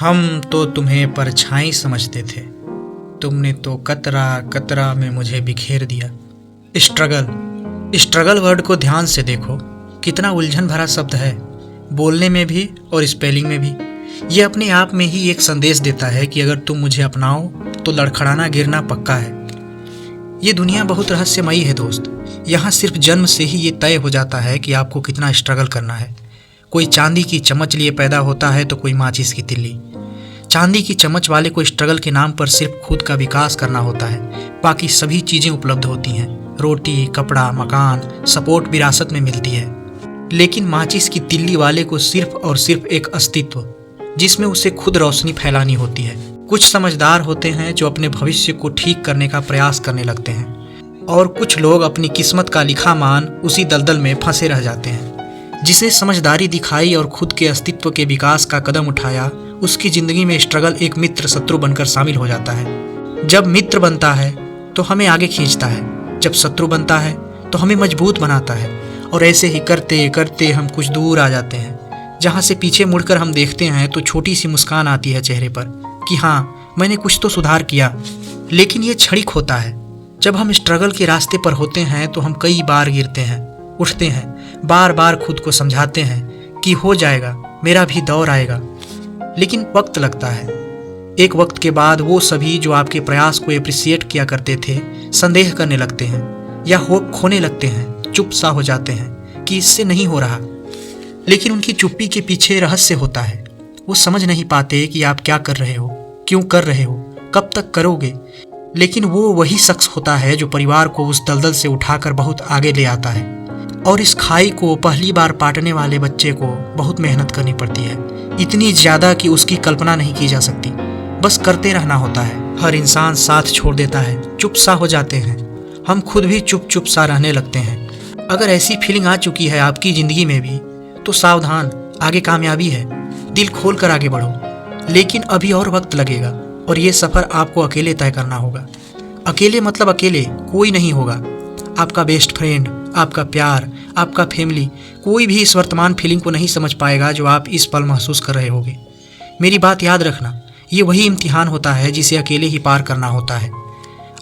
हम तो तुम्हें परछाई समझते थे, तुमने तो कतरा कतरा में मुझे बिखेर दिया। स्ट्रगल वर्ड को ध्यान से देखो, कितना उलझन भरा शब्द है, बोलने में भी और स्पेलिंग में भी। ये अपने आप में ही एक संदेश देता है कि अगर तुम मुझे अपनाओ तो लड़खड़ाना गिरना पक्का है। ये दुनिया बहुत रहस्यमयी है दोस्त। यहाँ सिर्फ जन्म से ही ये तय हो जाता है कि आपको कितना स्ट्रगल करना है। कोई चांदी की चम्मच लिए पैदा होता है तो कोई माचिस की तिल्ली। चांदी की चम्मच वाले को स्ट्रगल के नाम पर सिर्फ खुद का विकास करना होता है, बाकी सभी चीज़ें उपलब्ध होती हैं। रोटी, कपड़ा, मकान, सपोर्ट विरासत में मिलती है। लेकिन माचिस की तिल्ली वाले को सिर्फ और सिर्फ एक अस्तित्व, जिसमें उसे खुद रोशनी फैलानी होती है। कुछ समझदार होते हैं जो अपने भविष्य को ठीक करने का प्रयास करने लगते हैं, और कुछ लोग अपनी किस्मत का लिखा मान उसी दलदल में फंसे रह जाते हैं। जिसने समझदारी दिखाई और खुद के अस्तित्व के विकास का कदम उठाया, उसकी ज़िंदगी में स्ट्रगल एक मित्र शत्रु बनकर शामिल हो जाता है। जब मित्र बनता है तो हमें आगे खींचता है, जब शत्रु बनता है तो हमें मजबूत बनाता है। और ऐसे ही करते करते हम कुछ दूर आ जाते हैं, जहाँ से पीछे मुड़कर हम देखते हैं तो छोटी सी मुस्कान आती है चेहरे पर कि हाँ, मैंने कुछ तो सुधार किया। लेकिन ये क्षणिक होता है। जब हम स्ट्रगल के रास्ते पर होते हैं तो हम कई बार गिरते हैं, उठते हैं, बार बार खुद को समझाते हैं कि हो जाएगा, मेरा भी दौर आएगा। लेकिन वक्त लगता है। एक वक्त के बाद वो सभी जो आपके प्रयास को एप्रिसिएट किया करते थे, संदेह करने लगते हैं या होप खोने लगते हैं, चुप सा हो जाते हैं कि इससे नहीं हो रहा। लेकिन उनकी चुप्पी के पीछे रहस्य होता है। वो समझ नहीं पाते कि आप क्या कर रहे हो, क्यों कर रहे हो, कब तक करोगे। लेकिन वो वही शख्स होता है जो परिवार को उस दलदल से उठाकर बहुत आगे ले आता है। और इस खाई को पहली बार पाटने वाले बच्चे को बहुत मेहनत करनी पड़ती है, इतनी ज़्यादा कि उसकी कल्पना नहीं की जा सकती। बस करते रहना होता है। हर इंसान साथ छोड़ देता है, चुप सा हो जाते हैं। हम खुद भी चुप चुप सा रहने लगते हैं। अगर ऐसी फीलिंग आ चुकी है आपकी ज़िंदगी में भी, तो सावधान, आगे कामयाबी है। दिल खोल कर आगे बढ़ो। लेकिन अभी और वक्त लगेगा, और ये सफ़र आपको अकेले तय करना होगा। अकेले मतलब अकेले कोई नहीं होगा। आपका बेस्ट फ्रेंड, आपका प्यार, आपका फैमिली, कोई भी इस वर्तमान फीलिंग को नहीं समझ पाएगा जो आप इस पल महसूस कर रहे होगे। मेरी बात याद रखना, ये वही इम्तिहान होता है जिसे अकेले ही पार करना होता है।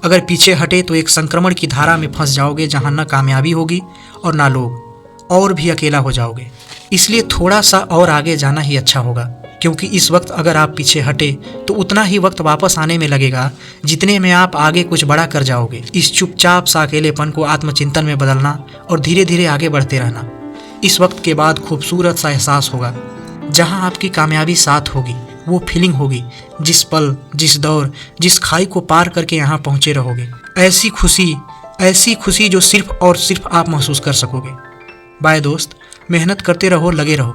अगर पीछे हटे तो एक संक्रमण की धारा में फंस जाओगे जहाँ न कामयाबी होगी और ना लोग, और भी अकेला हो जाओगे। इसलिए थोड़ा सा और आगे जाना ही अच्छा होगा, क्योंकि इस वक्त अगर आप पीछे हटे तो उतना ही वक्त वापस आने में लगेगा जितने में आप आगे कुछ बड़ा कर जाओगे। इस चुपचाप सा अकेलेपन को आत्मचिंतन में बदलना और धीरे धीरे आगे बढ़ते रहना। इस वक्त के बाद खूबसूरत सा एहसास होगा, जहां आपकी कामयाबी साथ होगी। वो फीलिंग होगी जिस पल, जिस दौर, जिस खाई को पार करके यहाँ पहुँचे रहोगे। ऐसी खुशी जो सिर्फ और सिर्फ आप महसूस कर सकोगे। बाय दोस्त, मेहनत करते रहो, लगे रहो।